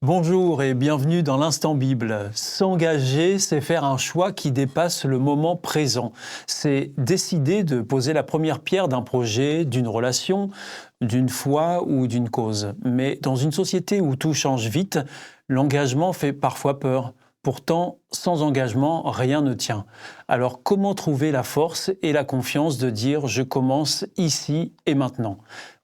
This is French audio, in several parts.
Bonjour et bienvenue dans l'Instant Bible. S'engager, c'est faire un choix qui dépasse le moment présent. C'est décider de poser la première pierre d'un projet, d'une relation, d'une foi ou d'une cause. Mais dans une société où tout change vite, l'engagement fait parfois peur. Pourtant, sans engagement, rien ne tient. Alors comment trouver la force et la confiance de dire « je commence ici et maintenant » ?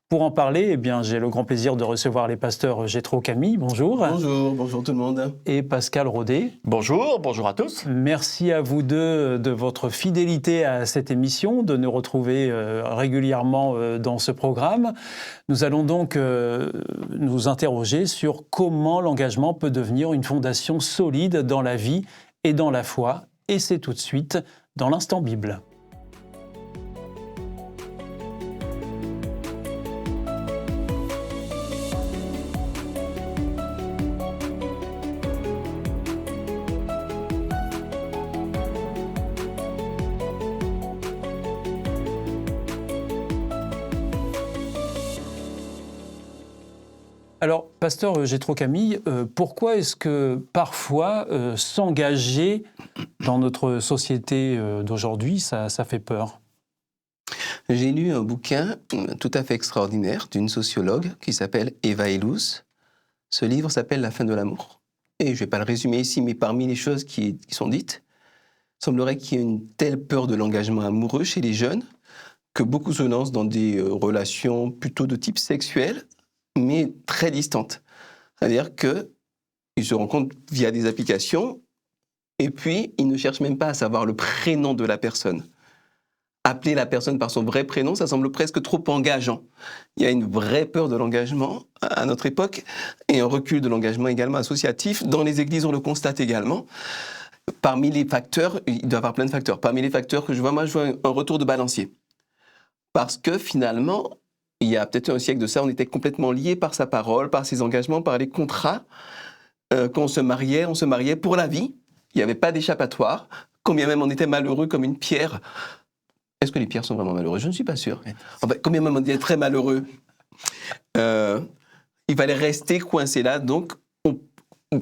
Pour en parler, j'ai le grand plaisir de recevoir les pasteurs Jétro Camille, bonjour. Bonjour tout le monde. Et Pascal Rodet. Bonjour à tous. Merci à vous deux de votre fidélité à cette émission, de nous retrouver régulièrement dans ce programme. Nous allons donc nous interroger sur comment l'engagement peut devenir une fondation solide dans la vie et dans la foi. Et c'est tout de suite dans l'Instant Bible. Alors, pasteur Jétro Camille, pourquoi est-ce que parfois s'engager dans notre société d'aujourd'hui, ça fait peur ? J'ai lu un bouquin tout à fait extraordinaire d'une sociologue qui s'appelle Eva Illouz. Ce livre s'appelle « La fin de l'amour ». Et je ne vais pas le résumer ici, mais parmi les choses qui sont dites, il semblerait qu'il y ait une telle peur de l'engagement amoureux chez les jeunes que beaucoup se lancent dans des relations plutôt de type sexuel, mais très distantes. C'est-à-dire qu'ils se rencontrent via des applications et puis ils ne cherchent même pas à savoir le prénom de la personne. Appeler la personne par son vrai prénom, ça semble presque trop engageant. Il y a une vraie peur de l'engagement à notre époque et un recul de l'engagement également associatif. Dans les églises, on le constate également. Parmi les facteurs, il doit y avoir plein de facteurs. Parmi les facteurs que je vois un retour de balancier. Parce que finalement, il y a peut-être un siècle de ça, on était complètement liés par sa parole, par ses engagements, par les contrats. Quand on se mariait pour la vie. Il n'y avait pas d'échappatoire. Combien même on était malheureux comme une pierre. Est-ce que les pierres sont vraiment malheureuses ? Je ne suis pas sûr. Enfin, combien même on était très malheureux. Il fallait rester coincé là. Donc,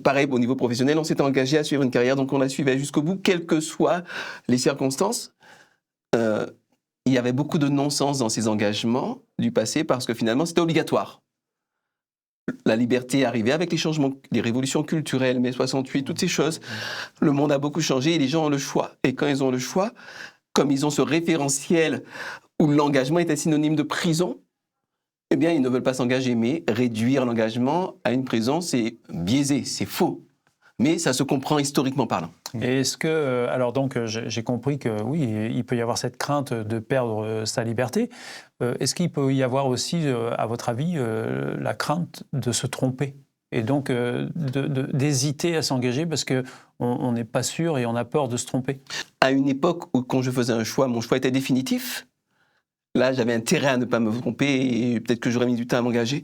pareil, au niveau professionnel, on s'était engagé à suivre une carrière, donc on la suivait jusqu'au bout, quelles que soient les circonstances. Il y avait beaucoup de non-sens dans ces engagements du passé parce que finalement, c'était obligatoire. La liberté est arrivée avec les changements, les révolutions culturelles, mai 68, toutes ces choses. Le monde a beaucoup changé et les gens ont le choix. Et quand ils ont le choix, comme ils ont ce référentiel où l'engagement était synonyme de prison, eh bien, ils ne veulent pas s'engager. Mais réduire l'engagement à une prison, c'est biaisé, c'est faux. Mais ça se comprend historiquement parlant. Et est-ce que, alors donc j'ai compris que oui, il peut y avoir cette crainte de perdre sa liberté. Est-ce qu'il peut y avoir aussi, à votre avis, la crainte de se tromper et donc d'hésiter à s'engager parce qu'on n'est pas sûr et on a peur de se tromper ? À une époque où, quand je faisais un choix, mon choix était définitif. Là, j'avais intérêt à ne pas me tromper et peut-être que j'aurais mis du temps à m'engager.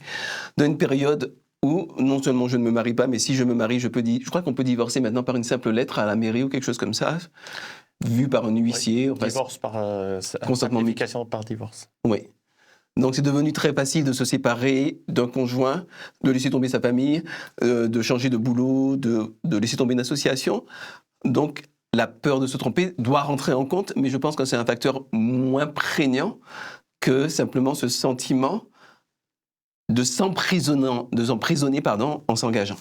Dans une période où non seulement je ne me marie pas, mais si je me marie, je crois qu'on peut divorcer maintenant par une simple lettre à la mairie ou quelque chose comme ça, vu par un huissier. Oui, divorce par simplification par divorce. Oui. Donc c'est devenu très facile de se séparer d'un conjoint, de laisser tomber sa famille, de changer de boulot, de laisser tomber une association. Donc la peur de se tromper doit rentrer en compte, mais je pense que c'est un facteur moins prégnant que simplement ce sentiment de s'emprisonner en s'engageant.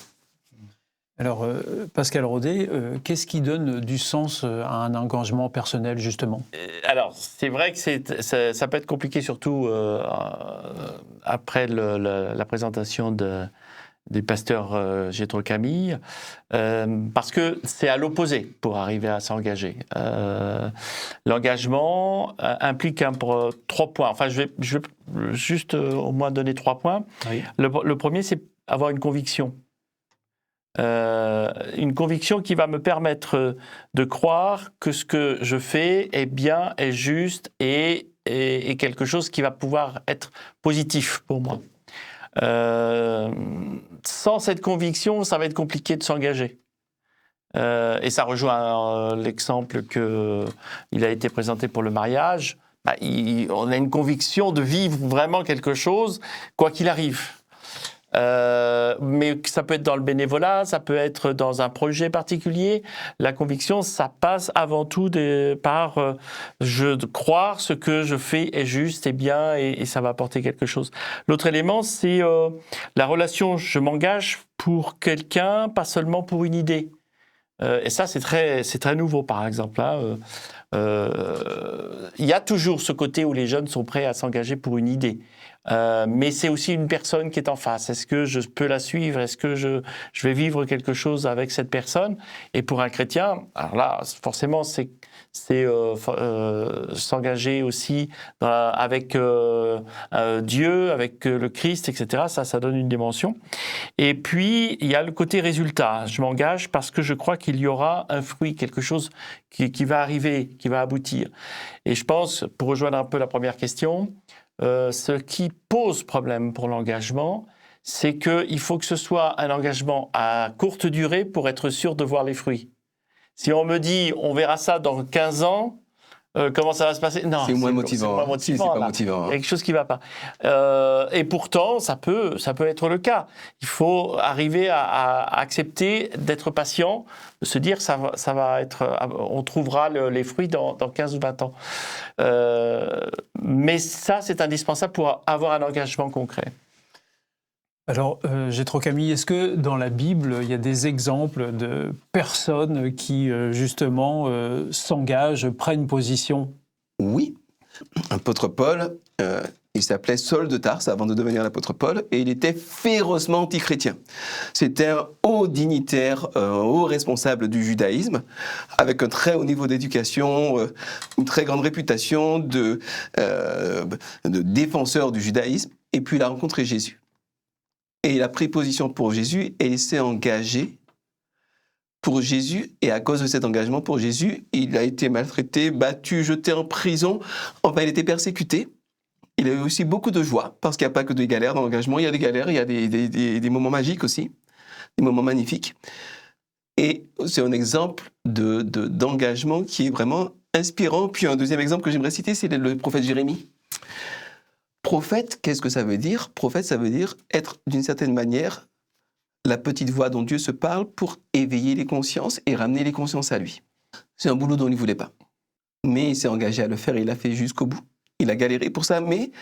Alors, Pascal Rodet, qu'est-ce qui donne du sens à un engagement personnel, justement ? Alors, c'est vrai que ça peut être compliqué, surtout après la présentation du pasteur Jétro Camille, parce que c'est à l'opposé pour arriver à s'engager. L'engagement implique 3 points. Enfin, je vais juste au moins donner 3 points. Oui. Le premier, c'est avoir une conviction. Une conviction qui va me permettre de croire que ce que je fais est bien, est juste et quelque chose qui va pouvoir être positif pour moi. Sans cette conviction, ça va être compliqué de s'engager. Et ça rejoint l'exemple qu'il a été présenté pour le mariage. On a une conviction de vivre vraiment quelque chose, quoi qu'il arrive. Mais ça peut être dans le bénévolat, ça peut être dans un projet particulier. La conviction, ça passe avant tout par je croire ce que je fais est juste et bien et ça va apporter quelque chose. L'autre élément, c'est la relation. Je m'engage pour quelqu'un, pas seulement pour une idée. Et ça, c'est très nouveau, par exemple. Il y a toujours ce côté où les jeunes sont prêts à s'engager pour une idée. Mais c'est aussi une personne qui est en face. Est-ce que je peux la suivre? Est-ce que je vais vivre quelque chose avec cette personne? Et pour un chrétien, alors là, forcément, c'est s'engager aussi avec Dieu, avec le Christ, etc. Ça donne une dimension. Et puis, il y a le côté résultat. Je m'engage parce que je crois qu'il y aura un fruit, quelque chose qui va arriver, qui va aboutir. Et je pense, pour rejoindre un peu la première question, ce qui pose problème pour l'engagement, c'est qu'il faut que ce soit un engagement à courte durée pour être sûr de voir les fruits. Si on me dit, on verra ça dans 15 ans, comment ça va se passer? Non, c'est moins motivant. C'est pas motivant. C'est pas motivant. Il y a quelque chose qui ne va pas. Et pourtant, ça peut être le cas. Il faut arriver à accepter d'être patient, de se dire ça va être, on trouvera les fruits dans 15 ou 20 ans. Mais ça, c'est indispensable pour avoir un engagement concret. Alors, Jétro Camille, est-ce que dans la Bible, il y a des exemples de personnes qui, justement, s'engagent, prennent position? Oui. L'apôtre Paul, il s'appelait Saul de Tarse avant de devenir l'apôtre Paul, et il était férocement antichrétien. C'était un haut dignitaire, haut responsable du judaïsme, avec un très haut niveau d'éducation, une très grande réputation de défenseur du judaïsme, et puis il a rencontré Jésus. Et il a pris position pour Jésus et il s'est engagé pour Jésus. Et à cause de cet engagement pour Jésus, il a été maltraité, battu, jeté en prison. Enfin, il était persécuté. Il a eu aussi beaucoup de joie, parce qu'il n'y a pas que des galères dans l'engagement. Il y a des galères, il y a des moments magiques aussi, des moments magnifiques. Et c'est un exemple d'engagement qui est vraiment inspirant. Puis un deuxième exemple que j'aimerais citer, c'est le prophète Jérémie. Prophète, qu'est-ce que ça veut dire? Prophète, ça veut dire être, d'une certaine manière, la petite voix dont Dieu se parle pour éveiller les consciences et ramener les consciences à lui. C'est un boulot dont il ne voulait pas. Mais il s'est engagé à le faire et il l'a fait jusqu'au bout. Il a galéré pour ça, mais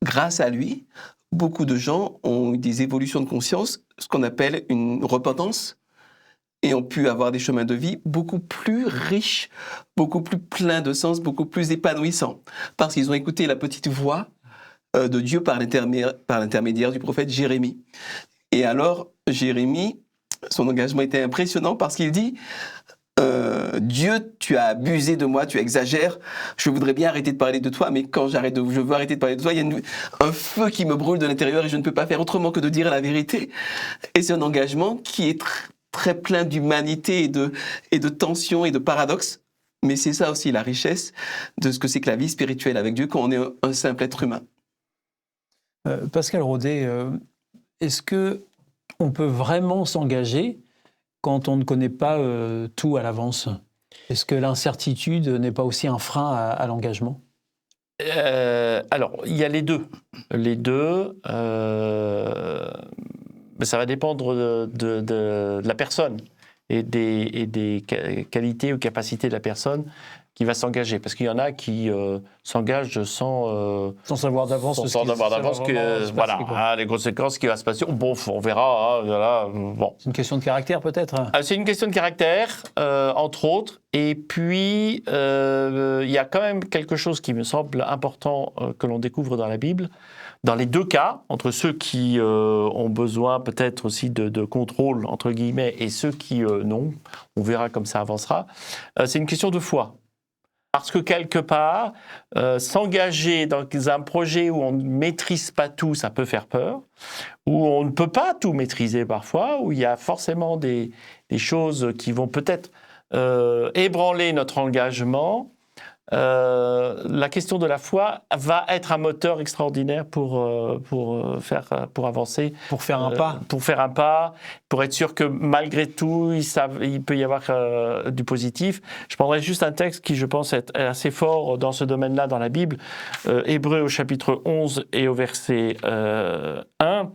grâce à lui, beaucoup de gens ont eu des évolutions de conscience, ce qu'on appelle une repentance, et ont pu avoir des chemins de vie beaucoup plus riches, beaucoup plus pleins de sens, beaucoup plus épanouissants, parce qu'ils ont écouté la petite voix de Dieu par l'intermédiaire du prophète Jérémie. Et alors, Jérémie, son engagement était impressionnant parce qu'il dit Dieu, tu as abusé de moi, tu exagères, je voudrais bien arrêter de parler de toi, mais quand je veux arrêter de parler de toi, il y a un feu qui me brûle de l'intérieur et je ne peux pas faire autrement que de dire la vérité. Et c'est un engagement qui est très plein d'humanité et de tension et de paradoxes. Mais c'est ça aussi la richesse de ce que c'est que la vie spirituelle avec Dieu quand on est un simple être humain. Pascal Rodet, est-ce qu'on peut vraiment s'engager quand on ne connaît pas tout à l'avance? Est-ce que l'incertitude n'est pas aussi un frein à l'engagement? Alors, il y a les deux. Les deux, mais ça va dépendre de la personne et des qualités ou capacités de la personne qui va s'engager. Parce qu'il y en a qui s'engagent sans savoir d'avance. Sans savoir d'avance les conséquences qui va se passer. Bon, on verra. Voilà, bon. C'est une question de caractère peut-être? C'est une question de caractère, entre autres. Et puis, il y a quand même quelque chose qui me semble important que l'on découvre dans la Bible. Dans les deux cas, entre ceux qui ont besoin peut-être aussi de contrôle, entre guillemets, et ceux qui non, on verra comme ça avancera, c'est une question de foi. Parce que quelque part, s'engager dans un projet où on ne maîtrise pas tout, ça peut faire peur, où on ne peut pas tout maîtriser parfois, où il y a forcément des choses qui vont peut-être ébranler notre engagement. La question de la foi va être un moteur extraordinaire pour avancer. Pour faire un pas. Pour faire un pas, pour être sûr que malgré tout, il peut y avoir du positif. Je prendrai juste un texte qui, je pense, est assez fort dans ce domaine-là dans la Bible. Hébreux au chapitre 11 et au verset 1.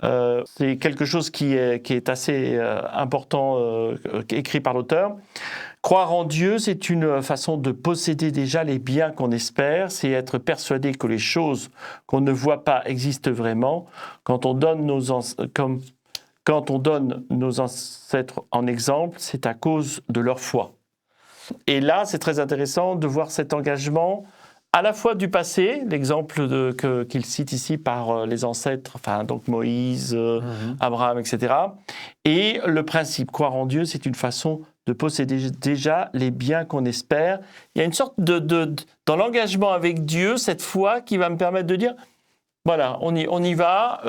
C'est quelque chose qui est assez important, écrit par l'auteur. Croire en Dieu, c'est une façon de posséder déjà les biens qu'on espère, c'est être persuadé que les choses qu'on ne voit pas existent vraiment. Quand on donne nos ancêtres en exemple, c'est à cause de leur foi. Et là, c'est très intéressant de voir cet engagement à la fois du passé, l'exemple qu'il cite ici par les ancêtres, enfin donc Moïse, Abraham, etc. Et le principe, croire en Dieu, c'est une façon de posséder déjà les biens qu'on espère. Il y a une sorte dans l'engagement avec Dieu, cette foi qui va me permettre de dire, voilà, on y va,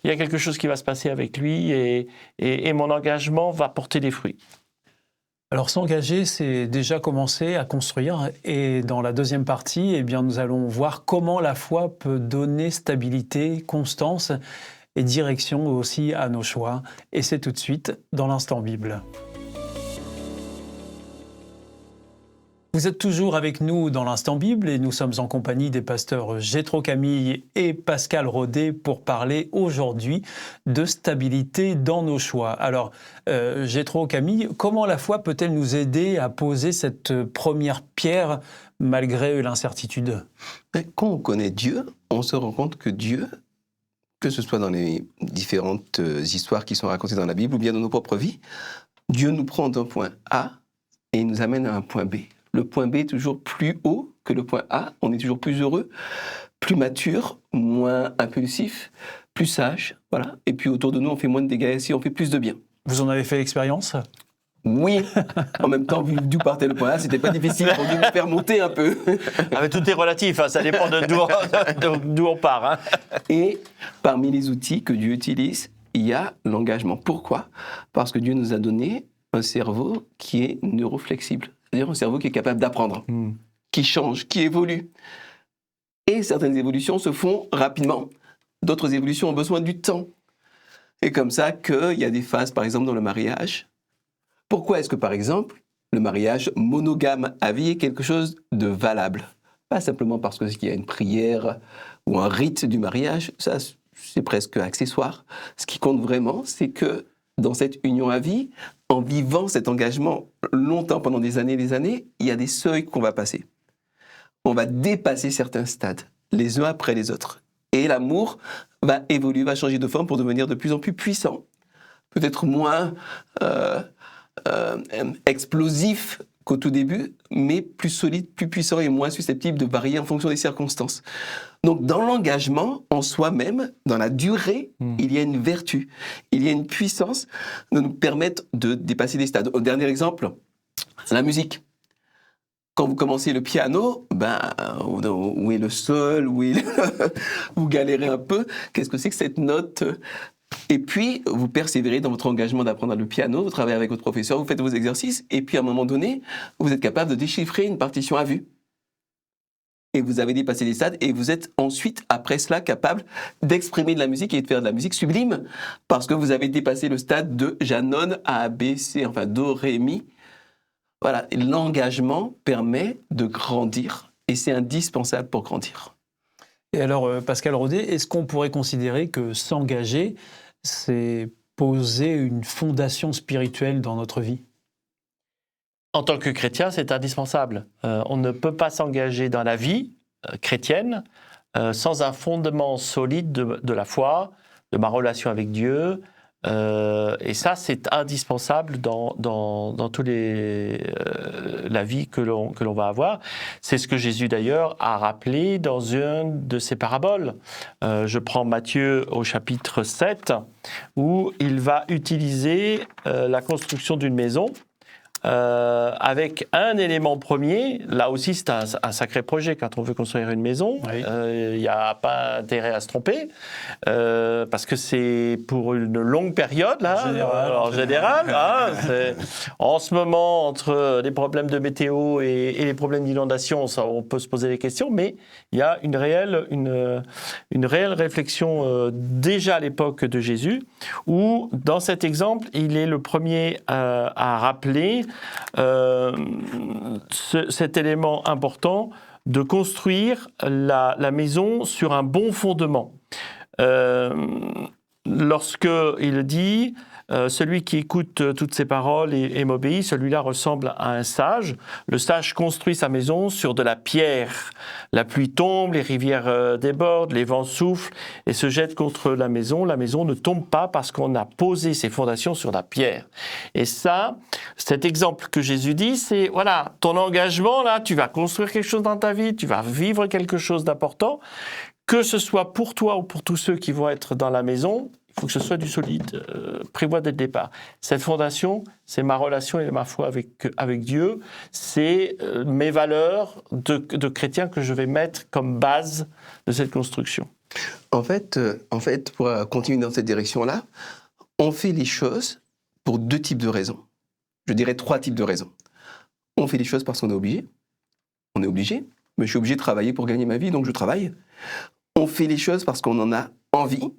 il y a quelque chose qui va se passer avec lui et mon engagement va porter des fruits. Alors s'engager, c'est déjà commencer à construire. Et dans la deuxième partie, eh bien, nous allons voir comment la foi peut donner stabilité, constance et direction aussi à nos choix. Et c'est tout de suite dans l'Instant Bible. Vous êtes toujours avec nous dans l'Instant Bible et nous sommes en compagnie des pasteurs Jétro Camille et Pascal Rodet pour parler aujourd'hui de stabilité dans nos choix. Alors, Jétro Camille, comment la foi peut-elle nous aider à poser cette première pierre malgré l'incertitude ? Quand on connaît Dieu, on se rend compte que Dieu, que ce soit dans les différentes histoires qui sont racontées dans la Bible ou bien dans nos propres vies, Dieu nous prend d'un point A et il nous amène à un point B. Le point B est toujours plus haut que le point A. On est toujours plus heureux, plus mature, moins impulsif, plus sage. Voilà. Et puis autour de nous, on fait moins de dégâts ici, on fait plus de bien. Vous en avez fait l'expérience ? Oui. En même temps, vu d'où partait le point A, c'était pas difficile pour Dieu me faire monter un peu. Ah, mais tout est relatif, hein, ça dépend d'où on part. Hein. Et parmi les outils que Dieu utilise, il y a l'engagement. Pourquoi ? Parce que Dieu nous a donné un cerveau qui est neuroflexible. C'est-à-dire un cerveau qui est capable d'apprendre, qui change, qui évolue. Et certaines évolutions se font rapidement. D'autres évolutions ont besoin du temps. C'est comme ça qu'il y a des phases, par exemple, dans le mariage. Pourquoi est-ce que, par exemple, le mariage monogame à vie est quelque chose de valable ? Pas simplement parce qu'il y a une prière ou un rite du mariage, ça c'est presque accessoire. Ce qui compte vraiment, c'est que dans cette union à vie, en vivant cet engagement longtemps, pendant des années, il y a des seuils qu'on va passer. On va dépasser certains stades, les uns après les autres. Et l'amour va évoluer, va changer de forme pour devenir de plus en plus puissant. Peut-être moins explosif qu'au tout début, mais plus solide, plus puissant et moins susceptible de varier en fonction des circonstances. Donc, dans l'engagement en soi-même, dans la durée, il y a une vertu, il y a une puissance de nous permettre de dépasser des stades. Au dernier exemple, la musique. Quand vous commencez le piano, où est le sol, vous galérez un peu. Qu'est-ce que c'est que cette note ? Et puis, vous persévérez dans votre engagement d'apprendre le piano, vous travaillez avec votre professeur, vous faites vos exercices, et puis à un moment donné, vous êtes capable de déchiffrer une partition à vue. Et vous avez dépassé les stades, et vous êtes ensuite, après cela, capable d'exprimer de la musique et de faire de la musique sublime, parce que vous avez dépassé le stade de Janone à B, C, enfin Do, Ré, Mi. Voilà, l'engagement permet de grandir, et c'est indispensable pour grandir. Et alors, Pascal Rodet, est-ce qu'on pourrait considérer que s'engager, c'est poser une fondation spirituelle dans notre vie ? En tant que chrétien, c'est indispensable. On ne peut pas s'engager dans la vie chrétienne sans un fondement solide de la foi, de ma relation avec Dieu. Et ça, c'est indispensable dans tous la vie que l'on va avoir. C'est ce que Jésus, d'ailleurs, a rappelé dans une de ses paraboles. Je prends Matthieu au chapitre 7, où il va utiliser la construction d'une maison avec un élément premier. Là aussi, c'est un sacré projet quand on veut construire une maison. Oui. Il n'y a pas intérêt à se tromper parce que c'est pour une longue période là. En général, hein, en ce moment, entre les problèmes de météo et les problèmes d'inondation, on peut se poser des questions, mais il y a une réelle réflexion déjà à l'époque de Jésus, où dans cet exemple, il est le premier à rappeler cet élément important de construire la maison sur un bon fondement. lorsqu'il dit celui qui écoute toutes ces paroles et m'obéit, celui-là ressemble à un sage. Le sage construit sa maison sur de la pierre. La pluie tombe, les rivières débordent, les vents soufflent et se jettent contre la maison. La maison ne tombe pas parce qu'on a posé ses fondations sur la pierre. Et ça, cet exemple que Jésus dit, c'est voilà, ton engagement là, tu vas construire quelque chose dans ta vie, tu vas vivre quelque chose d'important. Que ce soit pour toi ou pour tous ceux qui vont être dans la maison, il faut que ce soit du solide. Prévois dès le départ. Cette fondation, c'est ma relation et ma foi avec Dieu. C'est mes valeurs de chrétien que je vais mettre comme base de cette construction. En fait, pour continuer dans cette direction-là, on fait les choses pour 2 types de raisons. Je dirais 3 types de raisons. On fait les choses parce qu'on est obligé. On est obligé. Mais je suis obligé de travailler pour gagner ma vie, donc je travaille. On fait les choses parce qu'on en a envie.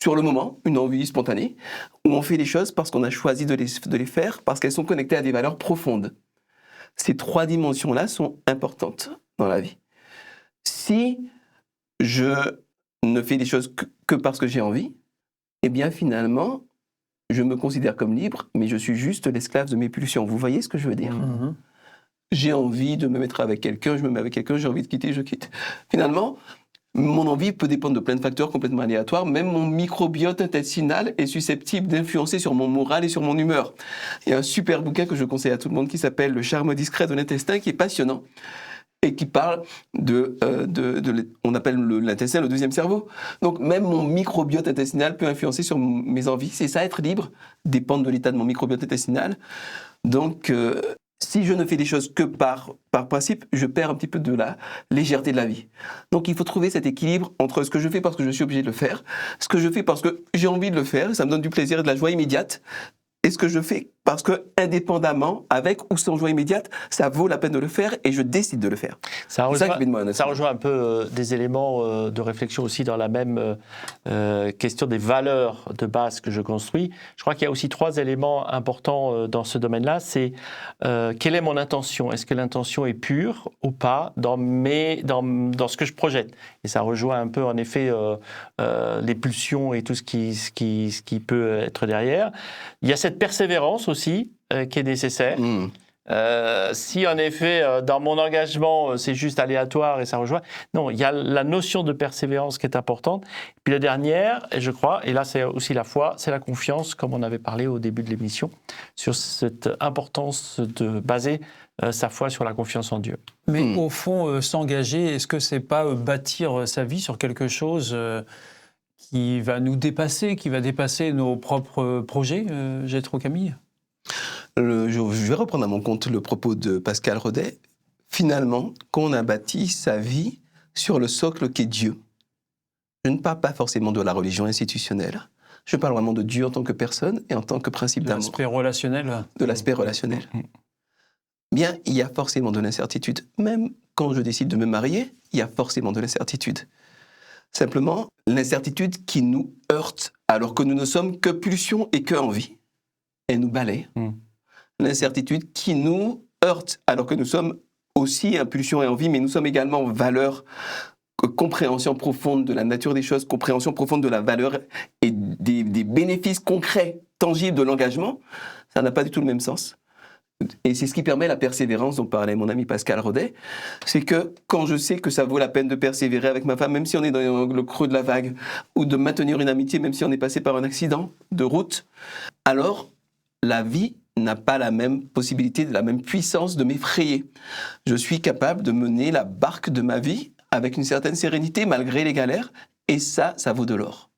Sur le moment, une envie spontanée, ou on fait les choses parce qu'on a choisi de les faire, parce qu'elles sont connectées à des valeurs profondes. Ces 3 dimensions-là sont importantes dans la vie. Si je ne fais les choses que parce que j'ai envie, eh bien finalement, je me considère comme libre, mais je suis juste l'esclave de mes pulsions. Vous voyez ce que je veux dire ? J'ai envie de me mettre avec quelqu'un, je me mets avec quelqu'un, j'ai envie de quitter, je quitte. Finalement, mon envie peut dépendre de plein de facteurs complètement aléatoires. Même mon microbiote intestinal est susceptible d'influencer sur mon moral et sur mon humeur. Il y a un super bouquin que je conseille à tout le monde qui s'appelle « Le charme discret de l'intestin » qui est passionnant et qui parle on appelle l'intestin le 2e cerveau. Donc même mon microbiote intestinal peut influencer sur mes envies. C'est ça, être libre, dépendre de l'état de mon microbiote intestinal. Donc si je ne fais les choses que par principe, je perds un petit peu de la légèreté de la vie. Donc il faut trouver cet équilibre entre ce que je fais parce que je suis obligé de le faire, ce que je fais parce que j'ai envie de le faire, ça me donne du plaisir et de la joie immédiate, et ce que je fais parce que, indépendamment, avec ou sans joie immédiate, ça vaut la peine de le faire et je décide de le faire. Ça rejoint un peu des éléments de réflexion aussi dans la même question des valeurs de base que je construis. Je crois qu'il y a aussi 3 éléments importants dans ce domaine-là. C'est quelle est mon intention ? Est-ce que l'intention est pure ou pas dans ce que je projette ? Et ça rejoint un peu, en effet, les pulsions et tout ce qui peut être derrière. Il y a cette persévérance aussi qui est nécessaire. Si en effet dans mon engagement c'est juste aléatoire et ça rejoint, non, il y a la notion de persévérance qui est importante. Et puis la dernière, et je crois, et là c'est aussi la foi, c'est la confiance, comme on avait parlé au début de l'émission, sur cette importance de baser sa foi sur la confiance en Dieu. Mais au fond, s'engager, est-ce que c'est pas bâtir sa vie sur quelque chose qui va nous dépasser, qui va dépasser nos propres projets, Jétro Camille ? Je vais reprendre à mon compte le propos de Pascal Rodet. Finalement, quand on a bâti sa vie sur le socle qu'est Dieu, je ne parle pas forcément de la religion institutionnelle, je parle vraiment de Dieu en tant que personne et en tant que principe d'amour. De l'aspect relationnel. De l'aspect relationnel. Bien, il y a forcément de l'incertitude. Même quand je décide de me marier, il y a forcément de l'incertitude. Simplement, l'incertitude qui nous heurte alors que nous ne sommes que pulsion et que envie. Elle nous balaye. L'incertitude qui nous heurte alors que nous sommes aussi impulsion et envie, mais nous sommes également valeur, compréhension profonde de la nature des choses, compréhension profonde de la valeur et des bénéfices concrets, tangibles de l'engagement. Ça n'a pas du tout le même sens. Et c'est ce qui permet la persévérance dont parlait mon ami Pascal Rodet. C'est que quand je sais que ça vaut la peine de persévérer avec ma femme, même si on est dans le creux de la vague, ou de maintenir une amitié, même si on est passé par un accident de route, alors la vie n'a pas la même possibilité, la même puissance de m'effrayer. Je suis capable de mener la barque de ma vie avec une certaine sérénité, malgré les galères, et ça vaut de l'or.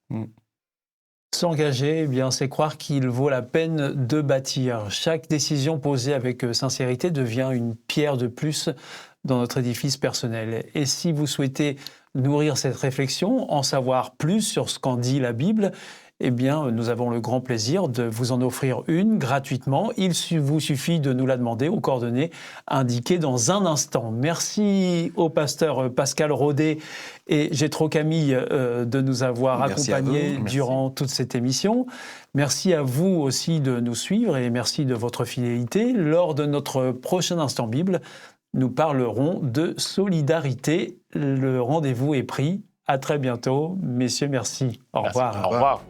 S'engager, eh bien, c'est croire qu'il vaut la peine de bâtir. Chaque décision posée avec sincérité devient une pierre de plus dans notre édifice personnel. Et si vous souhaitez nourrir cette réflexion, en savoir plus sur ce qu'en dit la Bible, eh bien, nous avons le grand plaisir de vous en offrir une gratuitement. Il vous suffit de nous la demander aux coordonnées indiquées dans un instant. Merci au pasteur Pascal Rodet et Jétro Camille de nous avoir accompagnés durant toute cette émission. Merci à vous aussi de nous suivre et merci de votre fidélité. Lors de notre prochain Instant Bible, nous parlerons de solidarité. Le rendez-vous est pris. À très bientôt. Messieurs, merci. Au revoir. Au revoir.